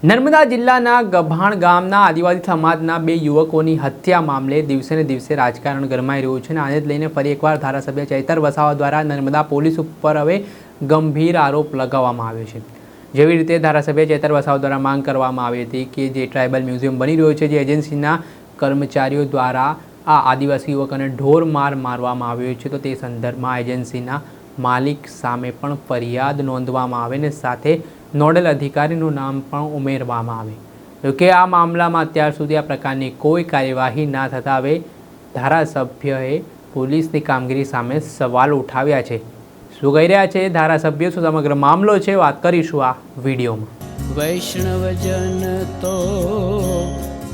નર્મદા જિલ્લાના ગભાણ ગામના આદિવાસી સમાજના બે યુવકોની હત્યા મામલે દિવસે ને દિવસે રાજકારણ ગરમાઈ રહ્યું છે અને આને જ લઈને ફરી એકવાર ધારાસભ્ય ચૈતર વસાવા દ્વારા નર્મદા પોલીસ ઉપર હવે ગંભીર આરોપ લગાવવામાં આવ્યો છે। જેવી રીતે ધારાસભ્ય ચૈતર વસાવા દ્વારા માંગ કરવામાં આવી હતી કે જે ટ્રાઇબલ મ્યુઝિયમ બની રહ્યો છે, જે એજન્સીના કર્મચારીઓ દ્વારા આ આદિવાસી યુવકોને ઢોર માર મારવામાં આવ્યો છે, તો તે સંદર્ભમાં એજન્સીના માલિક સામે પણ ફરિયાદ નોંધવામાં આવે ને સાથે નોડલ અધિકારીનું નામ પણ ઉમેરવામાં આવે। જોકે આ મામલામાં અત્યાર સુધી આ પ્રકારની કોઈ કાર્યવાહી ના થતાં હવે ધારાસભ્યએ પોલીસની કામગીરી સામે સવાલ ઉઠાવ્યા છે। શું કહી રહ્યા છે ધારાસભ્ય, શું સમગ્ર મામલો છે, વાત કરીશું આ વિડીયોમાં। વૈષ્ણવજન તો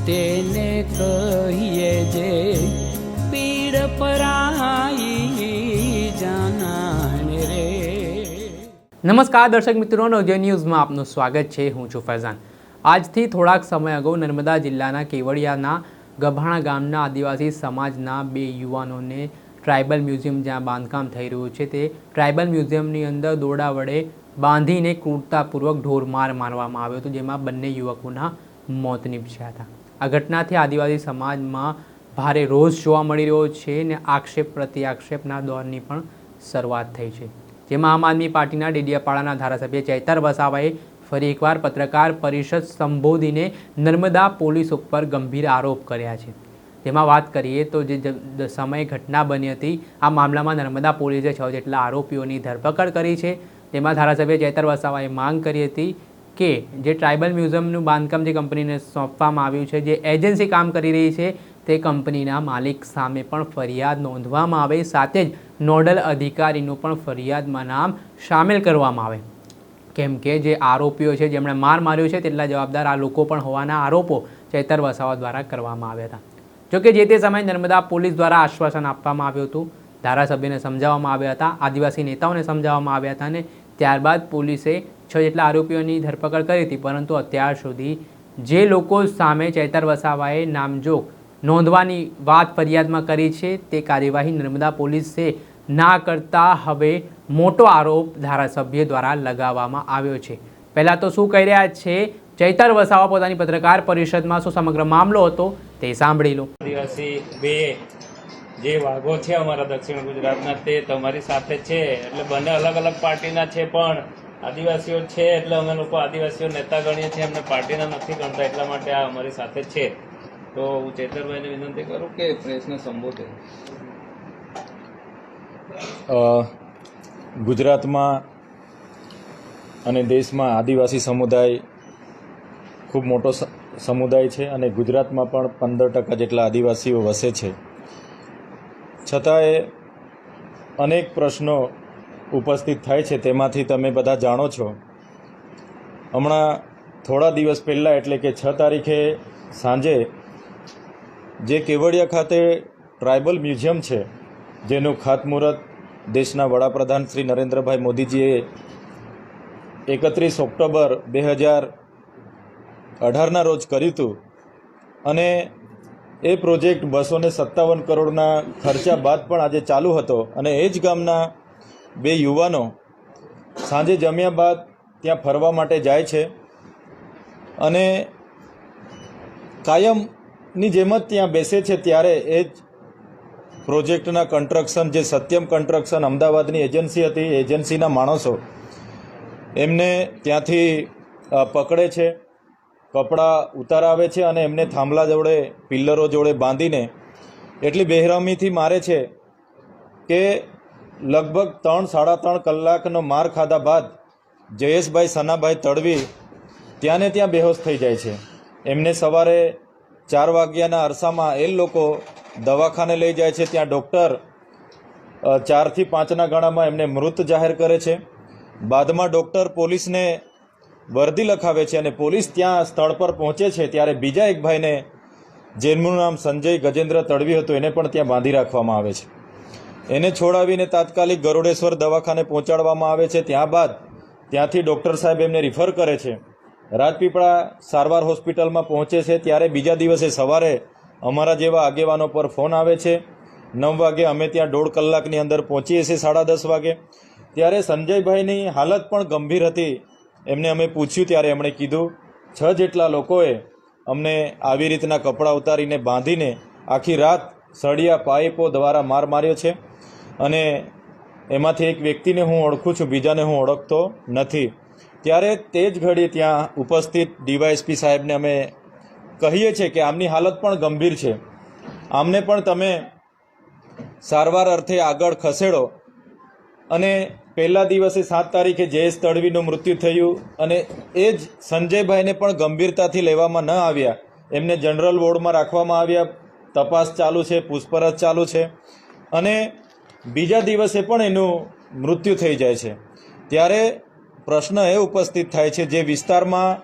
તેને કહીએ જે પીડ પરાઈ જાનાને રે। નમસ્કાર દર્શક મિત્રો, નવજે ન્યૂઝમાં આપનું સ્વાગત છે। હું છું ફૈઝાન। આજથી થોડાક સમય અગાઉ નર્મદા જિલ્લાના કેવડિયાના ગભાણા ગામના આદિવાસી સમાજના બે યુવાનોને ટ્રાઇબલ મ્યુઝિયમ જ્યાં બાંધકામ થઈ રહ્યું છે તે ટ્રાઇબલ મ્યુઝિયમની અંદર દોરડા વડે બાંધીને ક્રૂરતાપૂર્વક ઢોરમાર મારવામાં આવ્યો હતો, જેમાં બંને યુવકોના મોત નીપજ્યા હતા। આ ઘટનાથી આદિવાસી સમાજમાં ભારે રોષ જોવા મળી રહ્યો છે અને આક્ષેપ પ્રતિ આક્ષેપના દોરની પણ શરૂઆત થઈ છે, જેમાં આમ આદમી પાર્ટીના ડેડિયાપાડાના ધારાસભ્ય ચૈતર વસાવાએ ફરી એકવાર પત્રકાર પરિષદ સંબોધીને નર્મદા પોલીસ ઉપર ગંભીર આરોપ કર્યા છે। જેમાં વાત કરીએ તો જે સમયે ઘટના બની હતી આ મામલામાં નર્મદા પોલીસે 6 જેટલા આરોપીઓની ધરપકડ કરી છે। તેમાં ધારાસભ્ય ચૈતર વસાવાએ માંગ કરી હતી કે જે ટ્રાઇબલ મ્યુઝિયમનું બાંધકામ જે કંપનીને સોંપવામાં આવ્યું છે, જે એજન્સી કામ કરી રહી છે, તે કંપનીના માલિક સામે પણ ફરિયાદ નોંધવામાં આવે, સાથે જ નોડલ અધિકારીનું પણ ફરિયાદમાં નામ સામેલ કરવામાં આવે, કેમ કે જે આરોપીઓ છે જેમણે માર માર્યો છે તેટલા જવાબદાર આ લોકો પણ હોવાના આરોપો ચૈતર વસાવા દ્વારા કરવામાં આવ્યા હતા। જોકે જે તે સમયે નર્મદા પોલીસ દ્વારા આશ્વાસન આપવામાં આવ્યું હતું, ધારાસભ્યને સમજાવવામાં આવ્યા હતા, આદિવાસી નેતાઓને સમજાવવામાં આવ્યા હતા અને ત્યારબાદ પોલીસે 6 જેટલા આરોપીઓની ધરપકડ કરી હતી, પરંતુ અત્યાર સુધી જે લોકો સામે ચૈતર વસાવાએ નામજોગ નોંધવાની વાત ફરિયાદમાં કરી છે તે કાર્યવાહી નર્મદા પોલીસે ના કરતા હવે મોટો આરોપ ધારાસભ્ય દ્વારા લગાવવામાં આવ્યો છે। પહેલાં તો શું કહી રહ્યા છે ચૈતર વસાવા પોતાની પત્રકાર પરિષદમાં, શું સમગ્ર મામલો હતો તે સાંભળી લો। આદિવાસી બે જે વાઘો છે અમારા દક્ષિણ ગુજરાતના તે તમારી સાથે છે, એટલે બંને અલગ અલગ પાર્ટીના છે, પણ આદિવાસીઓ છે એટલે અમે લોકો આદિવાસીઓ નેતા ગણીએ છીએ, અમને પાર્ટીના નથી ગણતા, એટલા માટે આ અમારી સાથે છે। તો હું ચેતરભાઈને વિનંતી કરું કે પ્રેસને સંબોધે। ગુજરાતમાં અને દેશમાં આદિવાસી સમુદાય ખૂબ મોટો સમુદાય છે અને ગુજરાતમાં પણ 15% જેટલા આદિવાસીઓ વસે છે, છતાંય અનેક પ્રશ્નો ઉપસ્થિત થાય છે। તેમાંથી તમે બધા જાણો છો, હમણાં થોડા દિવસ પહેલાં એટલે કે 6 તારીખે સાંજે જે કેવડિયા ખાતે ટ્રાઇબલ મ્યુઝિયમ છે જેનું ખાતમુહૂર્ત દેશના વડાપ્રધાન શ્રી નરેન્દ્રભાઈ મોદીજીએ 31 ઓક્ટોબર 2018ના રોજ કર્યું હતું અને એ પ્રોજેક્ટ 257 કરોડના ખર્ચા બાદ પણ આજે ચાલુ હતો અને એ જ ગામના બે યુવાનો સાંજે જમ્યા બાદ ત્યાં ફરવા માટે જાય છે અને કાયમની જેમ જ ત્યાં બેસે છે, ત્યારે એ જ પ્રોજેક્ટના કન્સ્ટ્રક્શન જે સત્યમ કન્સ્ટ્રક્શન અમદાવાદની એજન્સી હતી, એજન્સીના માણસો એમને ત્યાંથી પકડે છે, કપડાં ઉતારાવે છે અને એમને થાંભલા જોડે પિલ્લરો જોડે બાંધીને એટલી બેરહમીથી મારે છે કે લગભગ 3-3.5 કલાકનો માર ખાધા બાદ જયેશભાઈ સનાભાઈ તડવી ત્યાંને ત્યાં બેહોશ થઈ જાય છે। એમને સવારે 4 વાગ્યાના અરસામાં એ લોકો દવાખાને લઈ જાય છે, ત્યાં ડૉક્ટર 4 થી 5ના ગાળામાં એમને મૃત જાહેર કરે છે। બાદમાં ડૉક્ટર પોલીસને વર્દી લખાવે છે અને પોલીસ ત્યાં સ્થળ પર પહોંચે છે ત્યારે બીજા એક ભાઈને, જેમનું નામ સંજય ગજેન્દ્ર તડવી હતું, એને પણ ત્યાં બાંધી રાખવામાં આવે છે। એને છોડાવીને તાત્કાલિક ગરુડેશ્વર દવાખાને પહોંચાડવામાં આવે છે। ત્યાંથી ડૉક્ટર સાહેબ એમને રિફર કરે છે, રાજપીપળા સારવાર હોસ્પિટલમાં પહોંચે છે। ત્યારે બીજા દિવસે સવારે અમારા જેવા આગેવાનો પર ફોન આવે છે, 9 વાગે, અમે ત્યાં 1.5 કલાકની અંદર પહોંચીએ છીએ 10:30 વાગે। ત્યારે સંજયભાઈની હાલત પણ ગંભીર હતી, એમને અમે પૂછ્યું ત્યારે એમણે કીધું 6 જેટલા લોકોએ અમને આવી રીતના કપડાં ઉતારીને બાંધીને આખી રાત સળિયા પાઇપો દ્વારા માર માર્યો છે અને એમાંથી એક વ્યક્તિને હું ઓળખું છું, બીજાને હું ઓળખતો નથી. ત્યારે તે જ ઘડીએ ત્યાં ઉપસ્થિત ડીવાયએસપી સાહેબને અમે કહીએ છીએ કે આમની હાલત પણ ગંભીર છે, આમને પણ તમે સારવાર અર્થે આગળ ખસેડો. અને પહેલા દિવસે 7 તારીખે જયેશ તડવીનું મૃત્યુ થયું અને એ જ સંજયભાઈને પણ ગંભીરતાથી લેવામાં ન આવ્યા, એમને જનરલ વોર્ડમાં રાખવામાં આવ્યા. તપાસ ચાલુ છે, પૂછપરછ ચાલુ છે અને બીજા દિવસે પણ એનું મૃત્યુ થઈ જાય છે. ત્યારે પ્રશ્ન એ ઉપસ્થિત થાય છે, જે વિસ્તારમાં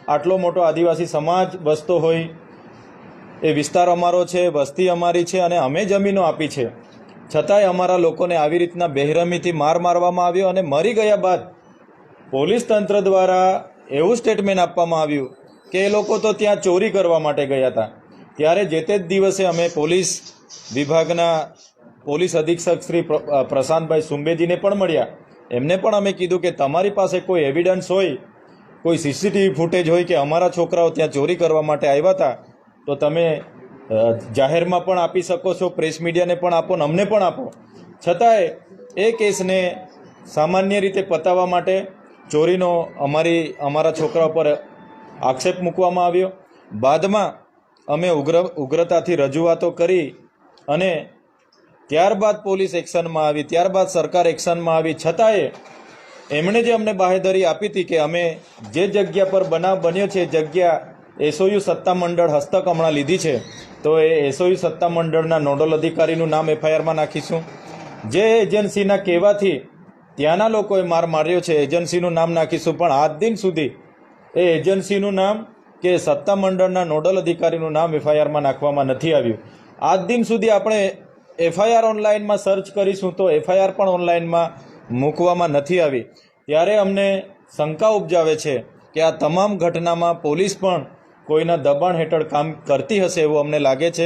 આટલો મોટો આદિવાસી સમાજ વસતો હોય, એ વિસ્તાર અમારો છે, વસ્તી અમારી છે અને અમે જમીનો આપી છે, છતાંય અમારા લોકોને આવી રીતના બેરહેમીથી માર મારવામાં આવ્યો. અને મરી ગયા બાદ પોલીસ તંત્ર દ્વારા એવું સ્ટેટમેન્ટ આપવામાં આવ્યું કે એ લોકો તો ત્યાં ચોરી કરવા માટે ગયા હતા. ત્યારે જે તે જ દિવસે અમે પોલીસ વિભાગના પોલીસ અધિક્ષક શ્રી પ્રશાંતભાઈ સુંબેજીને પણ મળ્યા. એમને પણ અમે કીધું કે તમારી પાસે કોઈ એવિડન્સ હોય, કોઈ સીસીટીવી ફૂટેજ હોય કે અમારા છોકરાઓ ત્યાં ચોરી કરવા માટે આવ્યા હતા, તો તમે જાહેરમાં પણ આપી શકો છો, પ્રેસ મીડિયાને પણ આપો ને અમને પણ આપો. છતાંય એ કેસને સામાન્ય રીતે પતાવવા માટે ચોરીનો અમારા છોકરા પર આક્ષેપ મૂકવામાં આવ્યો. બાદમાં અમે ઉગ્રતાથી રજૂઆતો કરી અને ત્યારબાદ પોલીસ એક્શનમાં આવી, ત્યારબાદ સરકાર એક્શનમાં આવી. છતાંય એમણે જે અમને બાહેધરી આપી હતી કે અમે જે જગ્યા પર બનાવ બન્યો છે એ જગ્યા એસઓયુ સત્તામંડળ હસ્તક હમણાં લીધી છે, તો એ એસઓયુ સત્તામંડળના નોડલ અધિકારીનું નામ એફઆઈઆરમાં નાખીશું. જે એજન્સીના કહેવાથી ત્યાંના લોકોએ માર માર્યો છે એજન્સીનું નામ નાખીશું. પણ આજ દિન સુધી એ એજન્સીનું નામ કે સત્તામંડળના નોડલ અધિકારીનું નામ એફઆઈઆરમાં નાખવામાં નથી આવ્યું. આજ દિન સુધી આપણે એફઆઈઆર ઓનલાઈનમાં સર્ચ કરીશું તો એફઆઈઆર પણ ઓનલાઈનમાં મૂકવામાં નથી આવી. ત્યારે અમને શંકા ઉપજાવે છે કે આ તમામ ઘટનામાં પોલીસ પણ કોઈના દબાણ હેઠળ કામ કરતી હશે એવું અમને લાગે છે.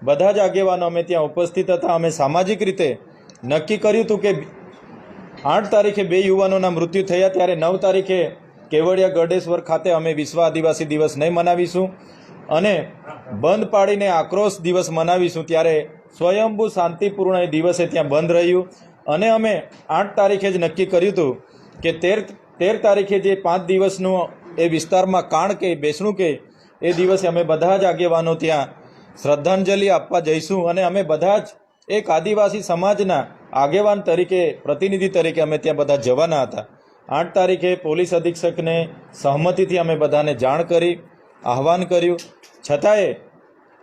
બધા જ આગેવાનો અમે ત્યાં ઉપસ્થિત હતા. અમે સામાજિક રીતે નક્કી કર્યું હતું કે 8 તારીખે 2 યુવાનોના મૃત્યુ થયા, ત્યારે 9 તારીખે કેવડિયા ગળદેશ્વર ખાતે અમે વિશ્વ આદિવાસી દિવસ નહીં મનાવીશું અને બંધ પાડીને આક્રોશ દિવસ મનાવીશું. ત્યારે સ્વયંભૂ શાંતિપૂર્ણ એ દિવસે ત્યાં બંધ રહ્યું અને અમે 8 તારીખે જ નક્કી કર્યું હતું કે 13 તારીખે જે 5 દિવસનું એ વિસ્તારમાં કાણ કે બેસણું કે એ દિવસે અમે બધા જ આગેવાનો ત્યાં શ્રદ્ધાંજલિ આપવા જઈશું અને અમે બધા જ એક આદિવાસી સમાજના આગેવાન તરીકે, પ્રતિનિધિ તરીકે અમે ત્યાં બધા જવાના હતા. 8 તારીખે પોલીસ અધિક્ષકને સહમતિથી અમે બધાને જાણ કરી, આહવાન કર્યું. છતાંય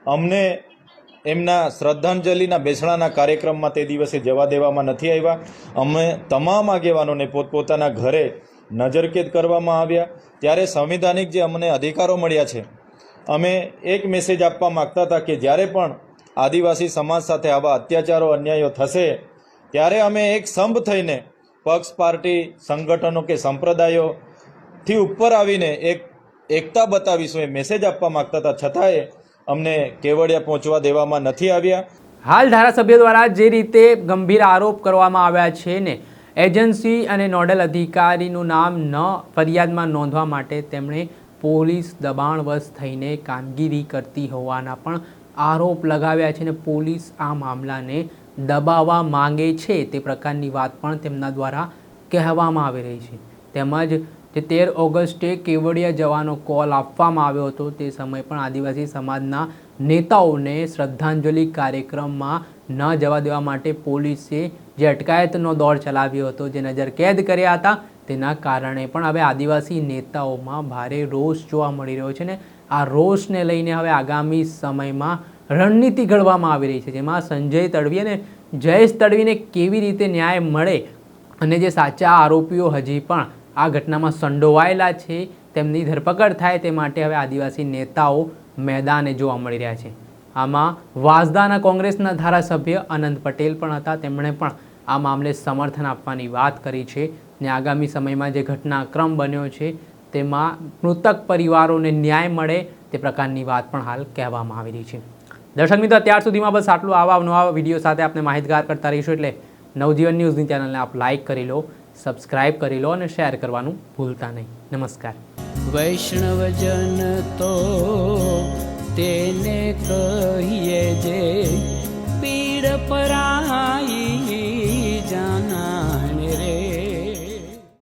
અમને એમના શ્રદ્ધાંજલિના બેસણાના કાર્યક્રમમાં તે દિવસે જવા દેવામાં નથી આવ્યા. અમે તમામ આગેવાનોને પોતપોતાના ઘરે નજરકેદ કરવામાં આવ્યા. ત્યારે સંવિધાનિક જે અમને અધિકારો મળ્યા છે, અમે એક મેસેજ આપવા માગતા હતા કે જ્યારે પણ આદિવાસી સમાજ સાથે આવા અત્યાચારો, અન્યાયો થશે ત્યારે અમે એક સંપ થઈને પક્ષ, પાર્ટી, સંગઠનો કે સંપ્રદાયોથી ઉપર આવીને એકતા બતાવીશું એ મેસેજ આપવા માગતા હતા. છતાંય અમને કેવડિયા પહોંચવા દેવામાં નથી આવ્યા. હાલ ધારાસભ્ય દ્વારા જે રીતે ગંભીર આરોપ કરવામાં આવ્યા છે ને એજન્સી અને નોડલ અધિકારીનું નામ ન ફરિયાદમાં નોંધવા માટે તેમણે પોલીસ દબાણવશ થઈને કામગીરી કરતી હોવાના પણ આરોપ લગાવ્યા છે ને પોલીસ આ મામલાને દબાવવા માંગે છે તે પ્રકારની વાત પણ તેમના દ્વારા કહેવામાં આવી રહી છે. તેમજ જે 13 ઓગસ્ટે કેવડિયા જવાનો કોલ આપવામાં આવ્યો હતો તે સમયે પણ આદિવાસી સમાજના નેતાઓને શ્રદ્ધાંજલિ કાર્યક્રમમાં ન જવા દેવા માટે પોલીસે જે અટકાયતનો દોર ચલાવ્યો હતો, જે નજરકેદ કર્યા હતા, તેના કારણે પણ હવે આદિવાસી નેતાઓમાં ભારે રોષ જોવા મળી રહ્યો છે ને આ રોષને લઈને હવે આગામી સમયમાં રણનીતિ ઘડવામાં આવી રહી છે, જેમાં સંજય તડવી અને જયેશ તડવીને કેવી રીતે ન્યાય મળે અને જે સાચા આરોપીઓ હજી પણ આ ઘટનામાં સંડોવાયેલા છે તેમની ધરપકડ થાય તે માટે હવે આદિવાસી નેતાઓ મેદાને જોવા મળી રહ્યા છે. આમાં વાંસદાના કોંગ્રેસના ધારાસભ્ય અનંત પટેલ પણ હતા. તેમણે પણ આ મામલે સમર્થન આપવાની વાત કરી છે ને આગામી સમયમાં જે ઘટનાક્રમ બન્યો છે તેમાં મૃતક પરિવારોને ન્યાય મળે તે પ્રકારની વાત પણ હાલ કહેવામાં આવી રહી છે. દર્શક મિત્રો, અત્યાર સુધીમાં બસ આટલું. આવા નવા વિડીયો સાથે આપણે માહિતગાર કરતા રહીશું. એટલે નવજીવન ન્યૂઝની ચેનલને આપ લાઇક કરી લો, સબસ્ક્રાઇબ કરી લો અને શેર કરવાનું ભૂલતા નહીં. નમસ્કાર. વૈષ્ણવજન તો તેને કહીએ જે પીડ પરાઈ.